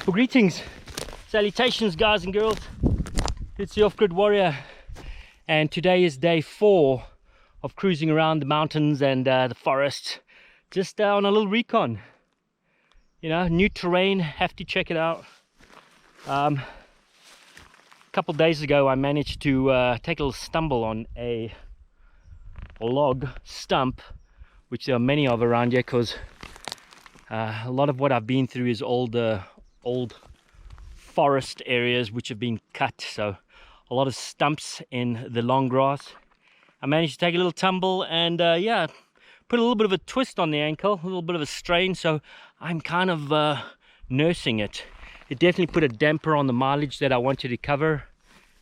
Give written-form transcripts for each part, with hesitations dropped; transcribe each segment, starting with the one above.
Well, greetings, salutations guys and girls. It's the Off-Grid Warrior, and today is day 4 of cruising around the mountains and the forest, just on a little recon. You know, new terrain, have to check it out. A couple days ago I managed to take a little stumble on a log stump, which there are many of around here, because a lot of what I've been through is old forest areas which have been cut, so a lot of stumps in the long grass. I managed to take a little tumble and yeah, put a little bit of a twist on the ankle, a little bit of a strain, so I'm kind of nursing it. It definitely put a damper on the mileage that I wanted to cover,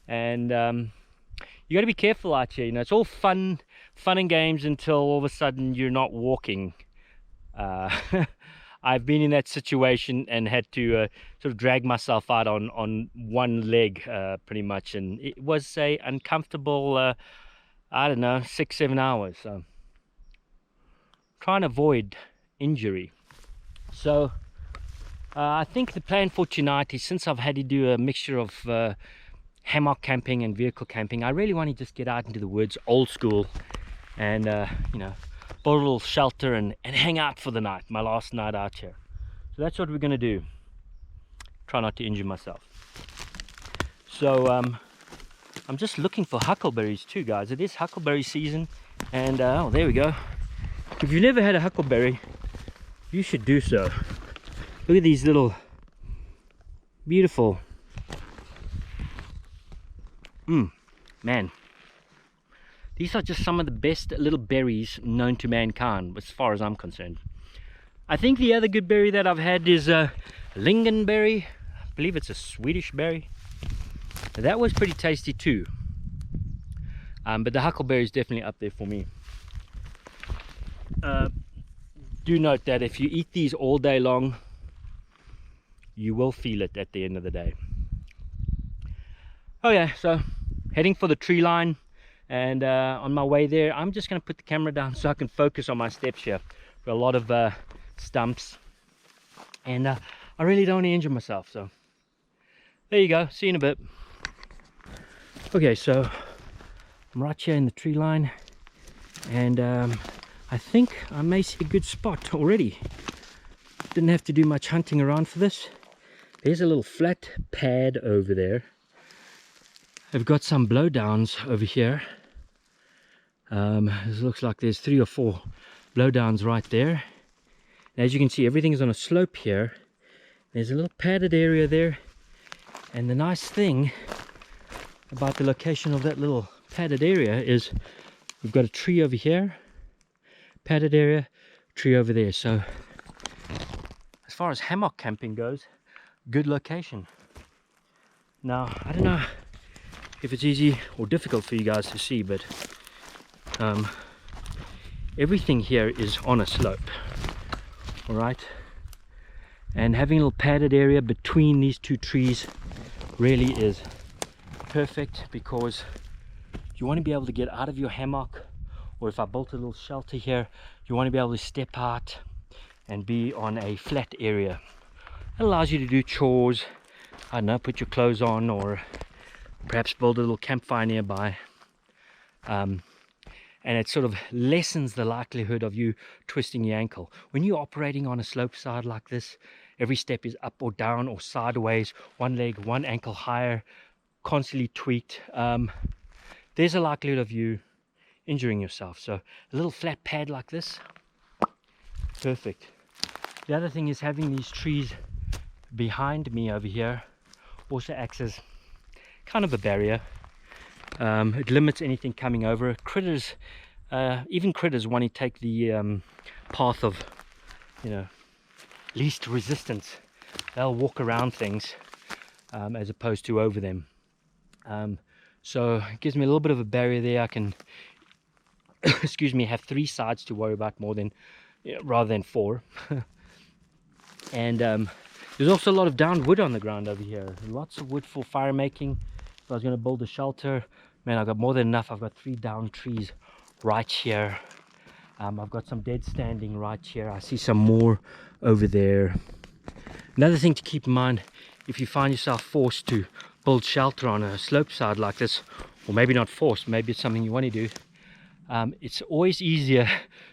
and you got to be careful out here. You know, it's all fun and games until all of a sudden you're not walking. I've been in that situation and had to sort of drag myself out on one leg pretty much, and it was a uncomfortable I don't know, 6-7 hours. So trying to avoid injury. So I think the plan for tonight is, since I've had to do a mixture of hammock camping and vehicle camping, I really want to just get out into the woods, old school, and you know, build a little shelter and hang out for the night, my last night out here. So that's what we're going to do. Try not to injure myself. So I'm just looking for huckleberries too, guys. It is huckleberry season, and oh, there we go. If you've never had a huckleberry, you should do so. Look at these little beautiful, man, these are just some of the best little berries known to mankind, as far as I'm concerned. I think the other good berry that I've had is lingonberry. I believe it's a Swedish berry. That was pretty tasty too. But the huckleberry is definitely up there for me. Do note that if you eat these all day long, you will feel it at the end of the day. Okay, so heading for the tree line, and on my way there I'm just going to put the camera down so I can focus on my steps here. For a lot of stumps, and I really don't want to injure myself, so there you go. See you in a bit. Okay, so I'm right here in the tree line, and I think I may see a good spot already. Didn't have to do much hunting around for this. There's a little flat pad over there. I've got some blowdowns over here. It looks like there's 3 or 4 blowdowns right there. And as you can see, everything is on a slope here. There's a little padded area there, and the nice thing about the location of that little padded area is we've got a tree over here, padded area, tree over there. So as far as hammock camping goes, good location. Now I don't know if it's easy or difficult for you guys to see, but everything here is on a slope, all right, and having a little padded area between these 2 trees really is perfect, because you want to be able to get out of your hammock, or if I built a little shelter here, you want to be able to step out and be on a flat area. It allows you to do chores, I don't know, put your clothes on, or perhaps build a little campfire nearby. And it sort of lessens the likelihood of you twisting your ankle. When you're operating on a slope side like this, every step is up or down or sideways, one leg, one ankle higher, constantly tweaked. There's a likelihood of you injuring yourself. So a little flat pad like this, perfect. The other thing is having these trees behind me over here also acts as kind of a barrier. It limits anything coming over. Critters, even critters want to take the path of, you know, least resistance. They'll walk around things as opposed to over them. So it gives me a little bit of a barrier there. I can excuse me, have 3 sides to worry about more than, you know, rather than 4. And there's also a lot of downed wood on the ground over here. Lots of wood for fire making. If I was going to build a shelter, man, I've got more than enough. I've got 3 downed trees right here. I've got some dead standing right here. I see some more over there. Another thing to keep in mind, if you find yourself forced to build shelter on a slope side like this, or maybe not forced, maybe it's something you want to do, it's always easier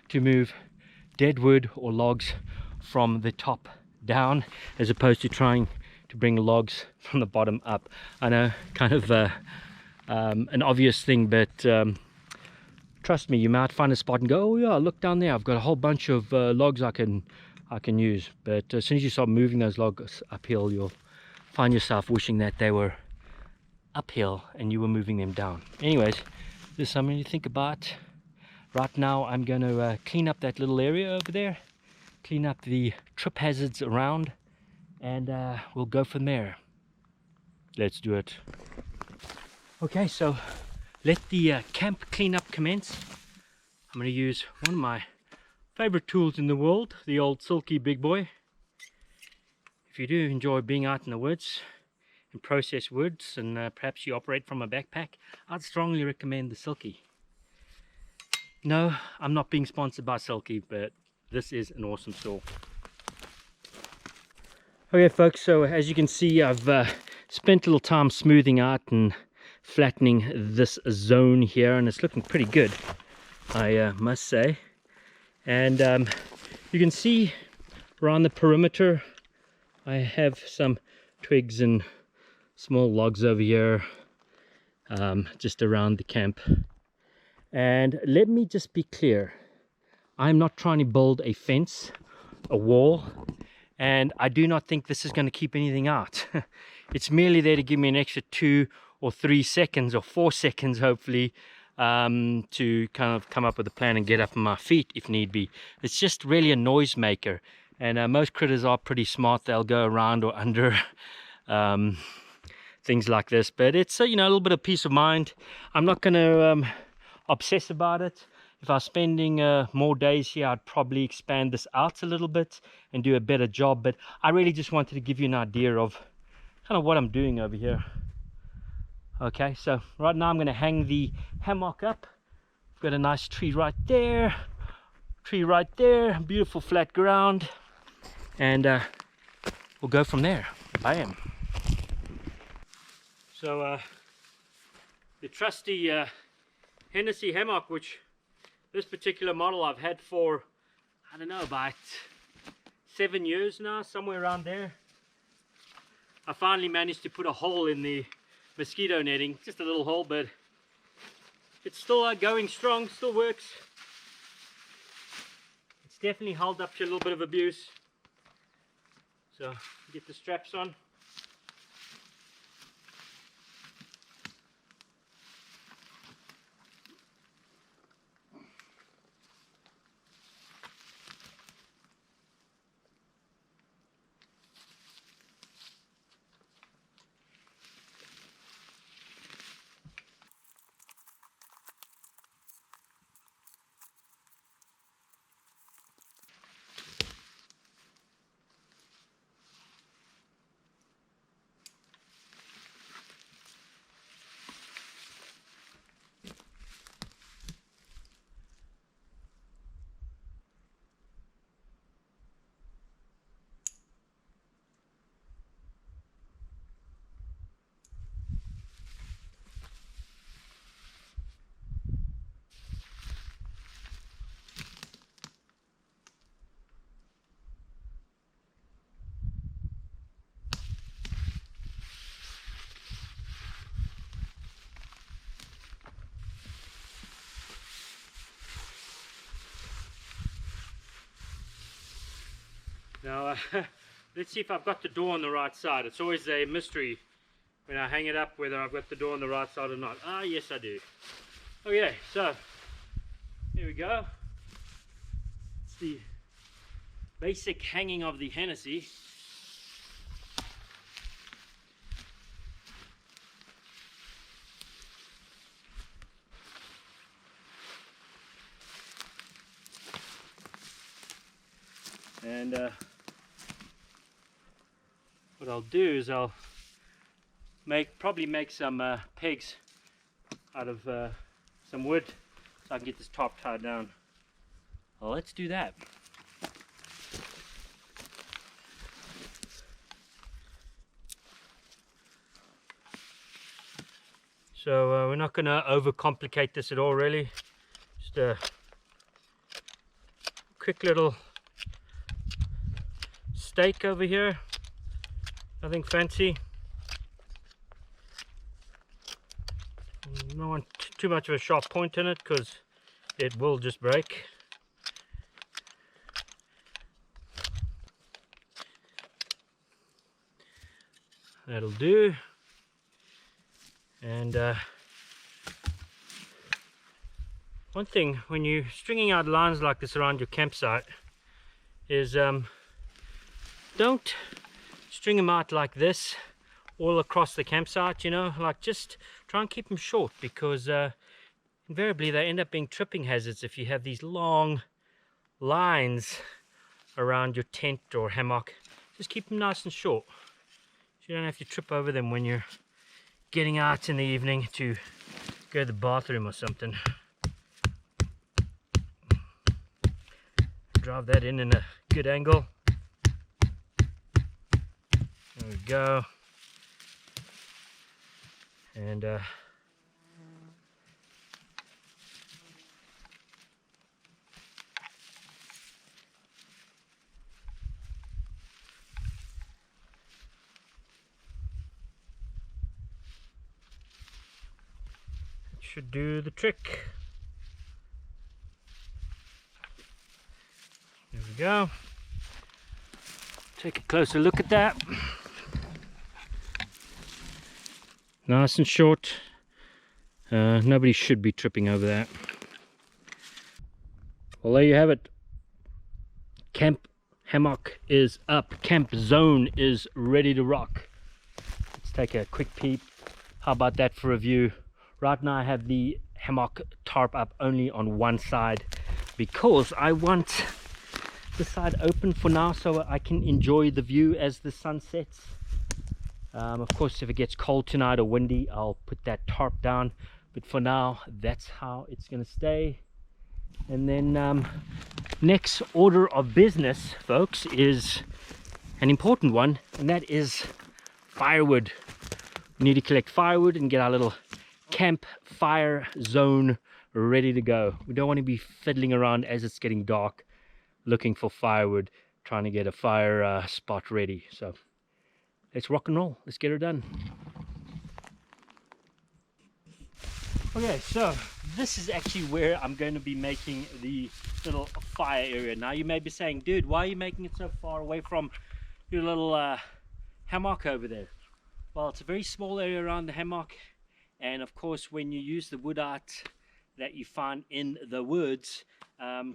to move dead wood or logs from the top down as opposed to trying to bring logs from the bottom up. I know, kind of an obvious thing, but trust me, you might find a spot and go, oh yeah, look down there, I've got a whole bunch of logs I can use. But as soon as you start moving those logs uphill, you'll find yourself wishing that they were uphill and you were moving them down. Anyways, this is something to think about. Right now I'm going to clean up that little area over there, clean up the trip hazards around, and we'll go from there. Let's do it. Okay, so let the camp cleanup commence. I'm going to use one of my favorite tools in the world, the old Silky Big Boy. If you do enjoy being out in the woods and process woods, and perhaps you operate from a backpack, I'd strongly recommend the Silky. No, I'm not being sponsored by Silky, but this is an awesome store. Okay folks, so as you can see, I've spent a little time smoothing out and flattening this zone here, and it's looking pretty good, I must say. And you can see around the perimeter I have some twigs and small logs over here, just around the camp. And let me just be clear, I'm not trying to build a fence, a wall, and I do not think this is going to keep anything out. It's merely there to give me an extra 2 or 3 seconds or 4 seconds hopefully, to kind of come up with a plan and get up on my feet if need be. It's just really a noise maker, and most critters are pretty smart. They'll go around or under things like this, but it's you know, a little bit of peace of mind. I'm not going to obsess about it. If I was spending more days here, I'd probably expand this out a little bit and do a better job, but I really just wanted to give you an idea of kind of what I'm doing over here. Okay, so right now I'm going to hang the hammock up. I've got a nice tree right there, beautiful flat ground, and we'll go from there. Bam. So the trusty Hennessy hammock, which this particular model I've had for, I don't know, about 7 years now, somewhere around there. I finally managed to put a hole in the mosquito netting, just a little hole, but it's still going strong, still works. It's definitely held up to a little bit of abuse. So get the straps on. Now, let's see if I've got the door on the right side. It's always a mystery when I hang it up whether I've got the door on the right side or not. Ah, yes I do. Okay, so here we go. It's the basic hanging of the Hennessy. And what I'll do is I'll probably make some pegs out of some wood so I can get this top tied down. Well, let's do that. So we're not going to overcomplicate this at all, really. Just a quick little stake over here, nothing fancy. Don't want too much of a sharp point in it because it will just break. That'll do. And one thing when you're stringing out lines like this around your campsite is don't string them out like this all across the campsite, you know, like just try and keep them short, because invariably they end up being tripping hazards if you have these long lines around your tent or hammock. Just keep them nice and short so you don't have to trip over them when you're getting out in the evening to go to the bathroom or something. Drive that in a good angle. There we go. And should do the trick. There we go. Take a closer look at that. Nice and short. Nobody should be tripping over that. Well, there you have it. Camp hammock is up. Camp zone is ready to rock. Let's take a quick peep. How about that for a view? Right now I have the hammock tarp up only on one side because I want the side open for now so I can enjoy the view as the sun sets. Of course, if it gets cold tonight or windy, I'll put that tarp down, but for now that's how it's going to stay. And then next order of business, folks, is an important one, and that is firewood. We need to collect firewood and get our little campfire zone ready to go. We don't want to be fiddling around as it's getting dark looking for firewood, trying to get a fire spot ready. So let's rock and roll. Let's get her done. Okay, so this is actually where I'm going to be making the little fire area. Now you may be saying, dude, why are you making it so far away from your little hammock over there? Well, it's a very small area around the hammock, and of course when you use the wood art that you find in the woods,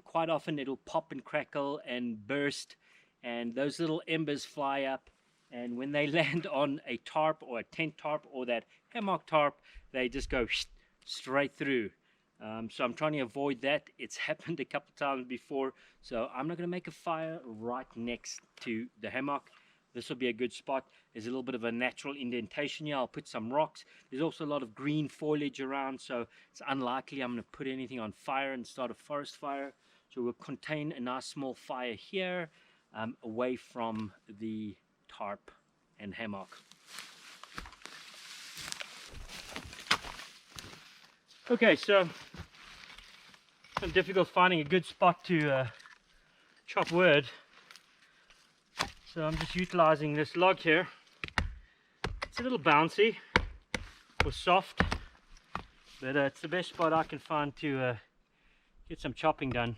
quite often it'll pop and crackle and burst, and those little embers fly up, and when they land on a tarp or a tent tarp or that hammock tarp, they just go straight through. So I'm trying to avoid that. It's happened a couple times before, so I'm not going to make a fire right next to the hammock. This will be a good spot. There's a little bit of a natural indentation here. I'll put some rocks. There's also a lot of green foliage around, so it's unlikely I'm going to put anything on fire and start a forest fire. So we'll contain a nice small fire here, away from the tarp and hammock. Okay, so it's difficult finding a good spot to chop wood. So I'm just utilizing this log here. It's a little bouncy or soft, but it's the best spot I can find to get some chopping done.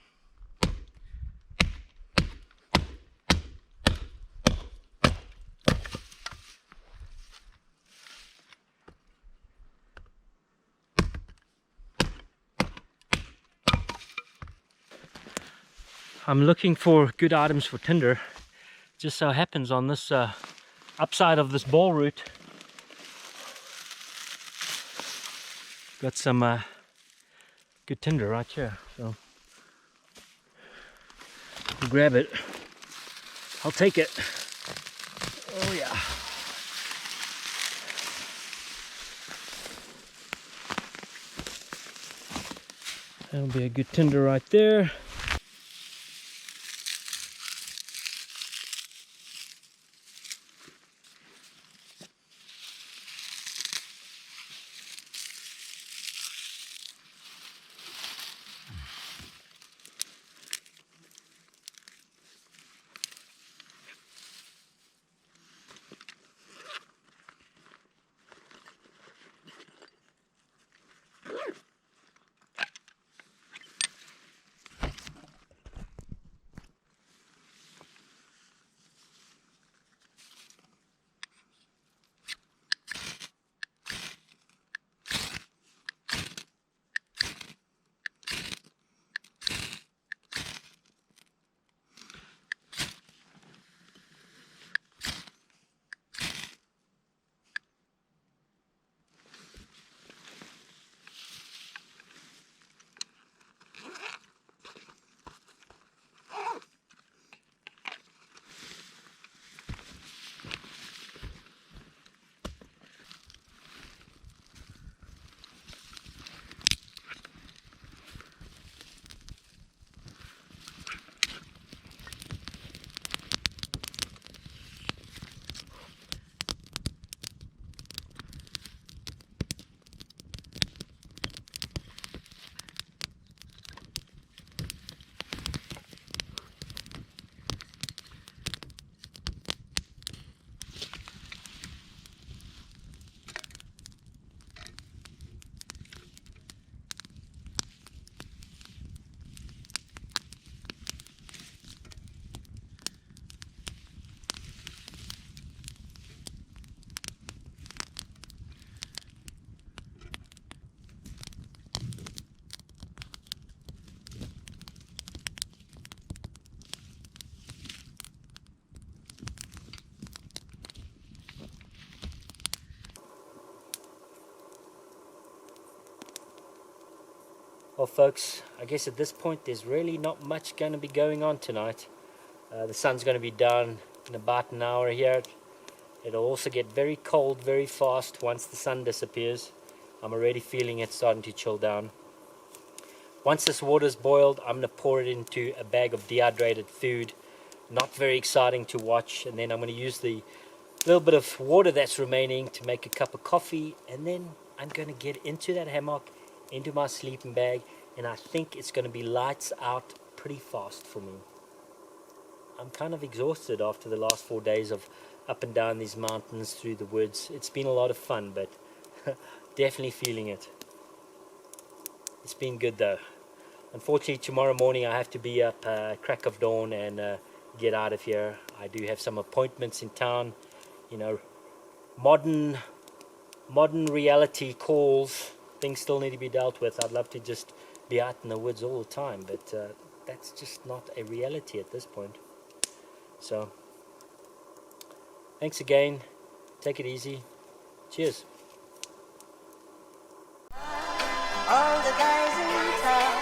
I'm looking for good items for tinder. Just so happens on this upside of this ball route, got some good tinder right here. So we'll grab it. I'll take it. Oh yeah. That'll be a good tinder right there. Well folks, I guess at this point there's really not much going to be going on tonight. The sun's going to be down in about an hour here. It'll also get very cold very fast once the sun disappears. I'm already feeling it starting to chill down. Once this water's boiled, I'm going to pour it into a bag of dehydrated food. Not very exciting to watch. And then I'm going to use the little bit of water that's remaining to make a cup of coffee. And then I'm going to get into that hammock, into my sleeping bag. And I think it's going to be lights out pretty fast for me. I'm kind of exhausted after the last 4 days of up and down these mountains through the woods. It's been a lot of fun, but definitely feeling it. It's been good though. Unfortunately, tomorrow morning I have to be up crack of dawn and get out of here. I do have some appointments in town. You know, modern reality calls. Things still need to be dealt with. I'd love to just be out in the woods all the time, but that's just not a reality at this point. So, thanks again. Take it easy. Cheers. All the guys in town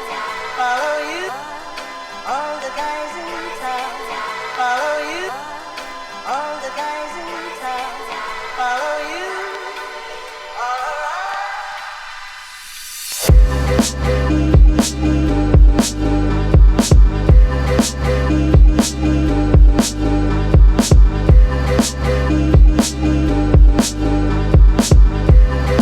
follow you. All the guys in town follow you. All the guys in town follow you. All around.